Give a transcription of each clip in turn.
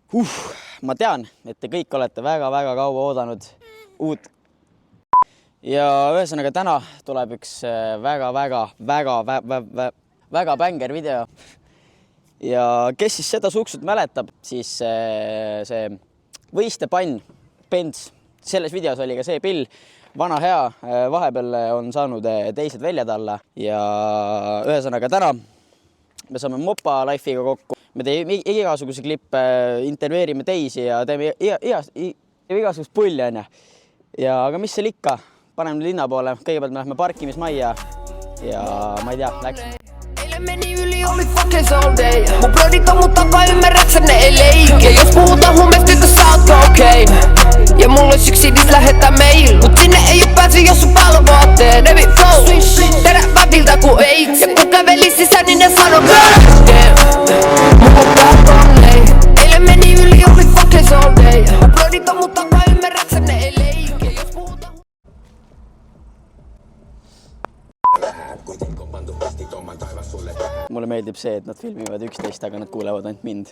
Ma tean, et te kõik olete väga-väga kaua oodanud uut. Ja ühesõnaga täna tuleb üks väga bänger video. Ja kes siis seda suksut mäletab, siis see võistepann, Benz, selles videos oli ka see pill, vana hea, vahepeal on saanud teised väljad alla ja ühesõnaga täna me saame Mopa Life'iga kokku. Me teeme igasuguse klippe, intervjueerime teisi ja teeme igasugust pulli, on. Ja aga mis seal ikka? Paneme linna poole. Kõigepealt me lähme parkimismajja ja ma ei tea, läksime. Eile meni yli oli fuckers all day. Mun brodit on mun takaa, ymmärräksä ne ei leiki. Ja jos puhutaan huumeista, tyttö sä oot cocaine. Ja mulla olisi yksi dis lähettää mail. Mut sinne ei oo pääsy, jos sun päällä vaatteet. David Flow, teräväviltä ku ei. Ja kun käveli sisään, niin ne sano Eile meni yli oli fuckers all day. Mun brodit on mun takaa, ymmärräksä ne ei leiki. Ja jos puhutaan Mulle meeldib see, et nad filmivad üksteist, aga nad kuulevad ainult mind.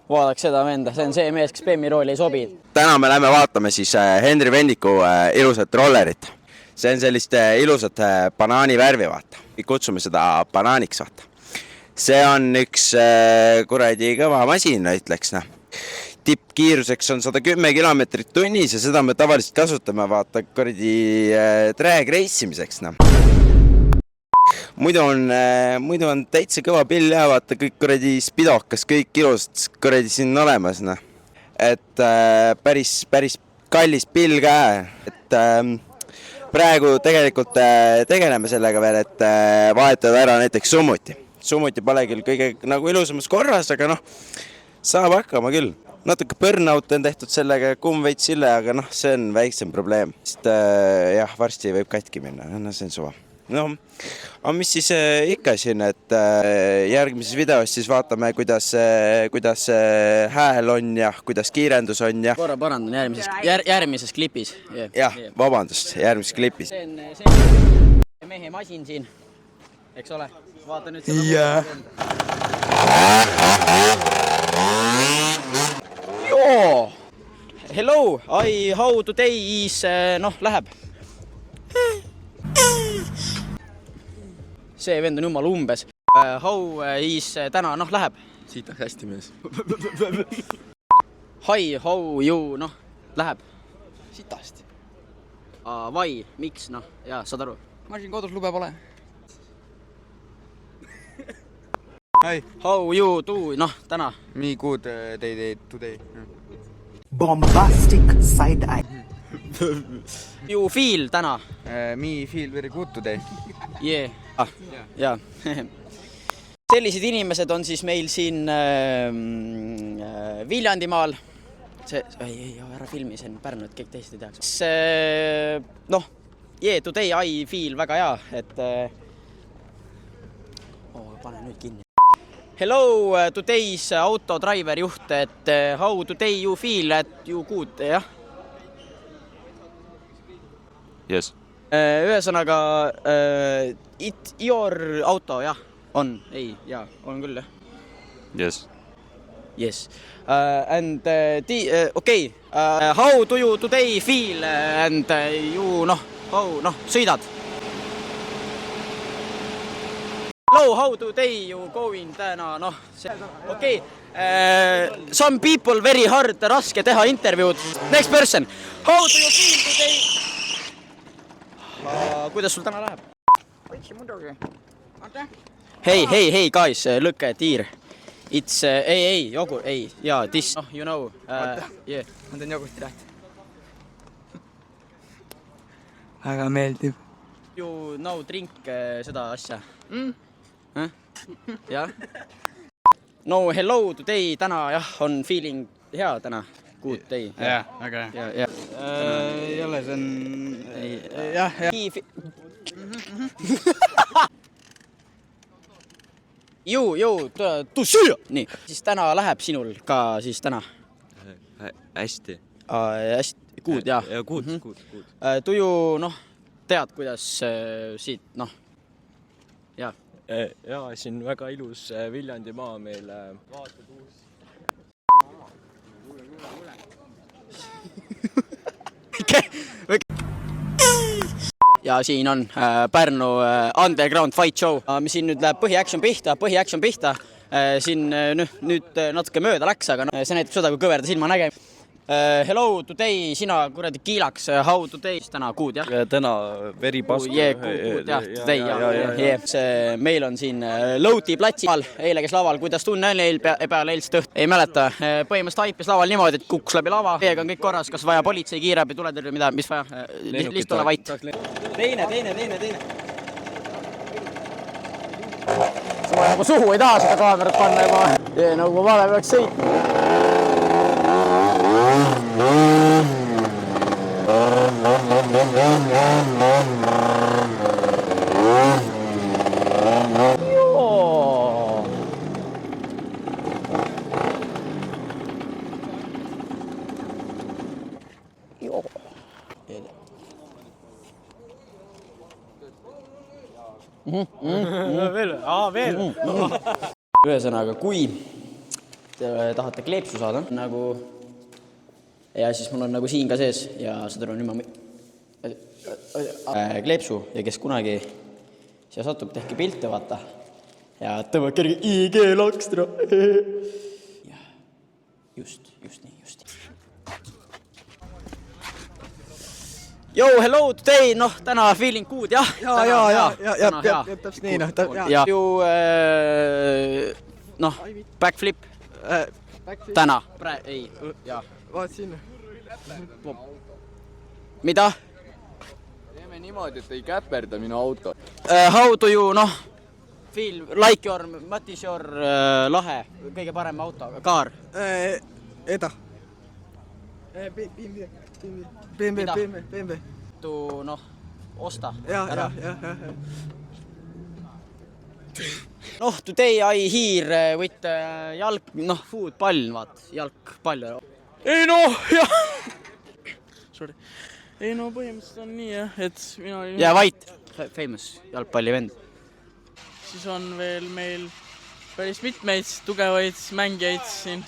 Vaadaks seda venda, see on see mees, kes Bemmi rooli ei sobi. Täna me lähme vaatame siis Henri Vendiku ilusat rollerit. See on sellist ilusat banaani värvi, vaata. Kutsume seda banaaniks, vaata. See on üks kuradi kõva masin, ütleks. Tippkiiruseks on 110 kilomeetrit tunnis ja seda me tavaliselt kasutame, vaata, kuradi drag reisimiseks. Muidu on täitsa kõva pill ja vaata kõik kuradi spidokas, kõik ilusad kuradi siin olemas. Et päris kallis pill ka. Et praegu tegelikult tegeleme sellega veel, et vahetada ära näiteks summuti. Summuti pole küll kõige nagu ilusamas korras, aga saab hakkama küll. Natuke burnout on tehtud sellega, kumm veits sille, aga see on väiksem probleem. Sest jah, varsti võib katki minna, see on suva. Aga mis siis ikka siin, et järgmises videos siis vaatame, kuidas hääl on ja kuidas kiirendus on ja... Korra parandan järgmises klipis. Jah, vabandust, järgmises klipis. See on mehe masin siin, eks ole? Vaata nüüd seda... Jaa. Joo! Hello, how today is... läheb. See vend on jumal umbes. How is täna, läheb. Siit on hästi mees. Hi, how you, läheb. Sitasti. Why, miks, jaa, saad aru. Ma siin kodus lube pole. Hi. How you do, täna. Me good day today. Bombastic side eye. You feel täna. Me feel very good today. Yeah. Jaa. Sellised inimesed on siis meil siin Viljandimaal. Ei, ära filmi, see on Pärnu, et kõik teised ei teaks. Yeah, today I feel väga hea, et... pane nüüd kinni. Hello, today's autodriver juht, et how today you feel, at you good, jah? Yes. Ühesõnaga, your auto, jah, on, ei, jaa, on küll, jah. Yes. Yes. And, okay, how do you today feel and you, how, sõidad? Hello, how today you going täna, okay. Some people very hard, raske teha intervjuud. Next person, how do you feel today? Kuidas sul täna läheb? Võitsi muidugi. Hey, guys, look at here. It's, jogurt, yeah, this, you know. Yeah. Ma teen jogurti läht. Väga meeldib. You know drink seda asja? Jah. No, hello, today, täna, jah, on feeling hea täna. Good day. Jah, väga hea. Ei ole, see on... Jah. Tu süüa! Nii, siis täna läheb sinul ka siis täna? Hästi. Hästi, good, jah. Ja, good. Tuju, tead, kuidas siit, jah. Jaa, siin väga ilus Viljandimaa meil vaatad uus. ja siin on Pärnu Underground Fight Show, mis siin nüüd läheb põhiaction pihta. Siin nüüd natuke mööda läks, aga see näitab seda, kui kõverda silma nägema. Hello, today, sina kuradi kiilaks, how today, täna kuud, jah? Täna veri pasku. Kuud, jah, today, jah. Meil on siin Lõuti platsil, eile kes laval, kuidas tunne on peale eilset õht? Ei mäleta, põhimõtteliselt haipis laval niimoodi, et kukkus läbi lava. Teiega on kõik korras, kas vaja politsei, kiirabi, tuletõrje, mida, mis vaja? Lihtsalt ole vait. Teine. Ma nagu suhu ei taha seda kaamerat panna juba, nagu vale peaks sõitma. Ühesõnaga, kui te tahate kleepsu saada, nagu ja siis mul on nagu siin ka sees ja seda on nüüd kleepsu ja kes kunagi siia satub, tehke pilte, vaata. Ja tõmbab kerge IG lakstra. Just nii. Yo, hello, today, täna feeling good, jah? Ja, täpselt nii, ja ju, backflip, täna, ei, jah. Vaat sinna. Mida? Teeme niimoodi, et ei käperda minu auto. How do you, feel like your, what is your lahe, kõige parem auto, kaar? Eda. BMW. Tu, osta. Ja. Today I hear with football, vaat, jalgpall. Ei jah. Sorry. Ei põhimõtteliselt on nii, jah, et mina olin... Ja Vait, famous jalgpalli vend. Siis on veel meil päris mitmeid tugevaid mängijaid siin.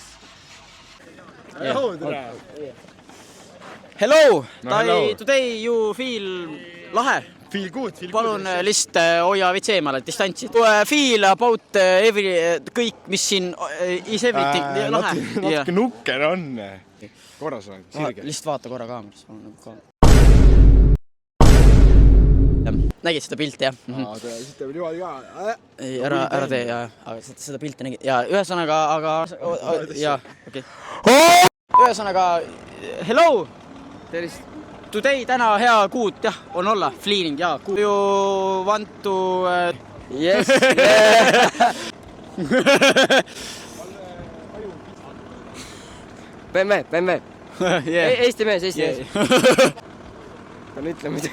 Hello, today you feel lahe? Feel good. Palun lihtsalt hoia vits eemale distantsi. Feel about kõik, mis siin is everything lahe. Natuke nukker on. Korras on, sirge. Lihtsalt vaata korra kaameras. Nägid seda pilti, jah? Siit teeb niimoodi ka. Ei, ära tee, aga seda pilti nägid. Ja ühesõnaga, okei. Ühesõnaga, hello! Tervist! Today, täna hea kuud, jah, on olla. Fleeling, jah. You want to... Yes, yeah. BMW. Eesti mees. Pean ütlema midagi.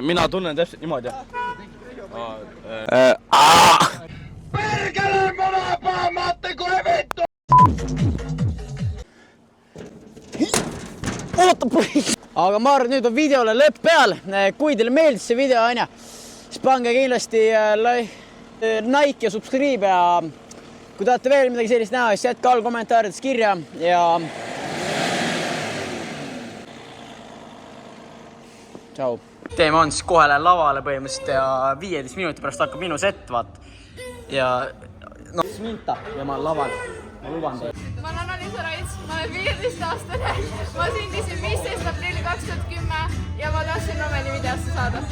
Mina tunnen täpselt niimoodi. Perkele mana paamate kohe vittu! Aga ma arvan, nüüd on videole lõpp peal. Kui teile meeldis see video, siis pange kindlasti like ja subscribe ja kui tahate veel midagi sellist näha, siis jätke all kommentaarides kirja ja tšau. Teema on siis kohe lähen lavale põhimõtteliselt ja 15 minuti pärast hakkab minu set, vaat. Ja minta ja ma olen laval. Ma luban teile. Ma olen Annalisa Raits, ma olen 15-aastane. Ma sündisin 15. aprilli 2010 ja ma tahtsin Romeni videosse saada.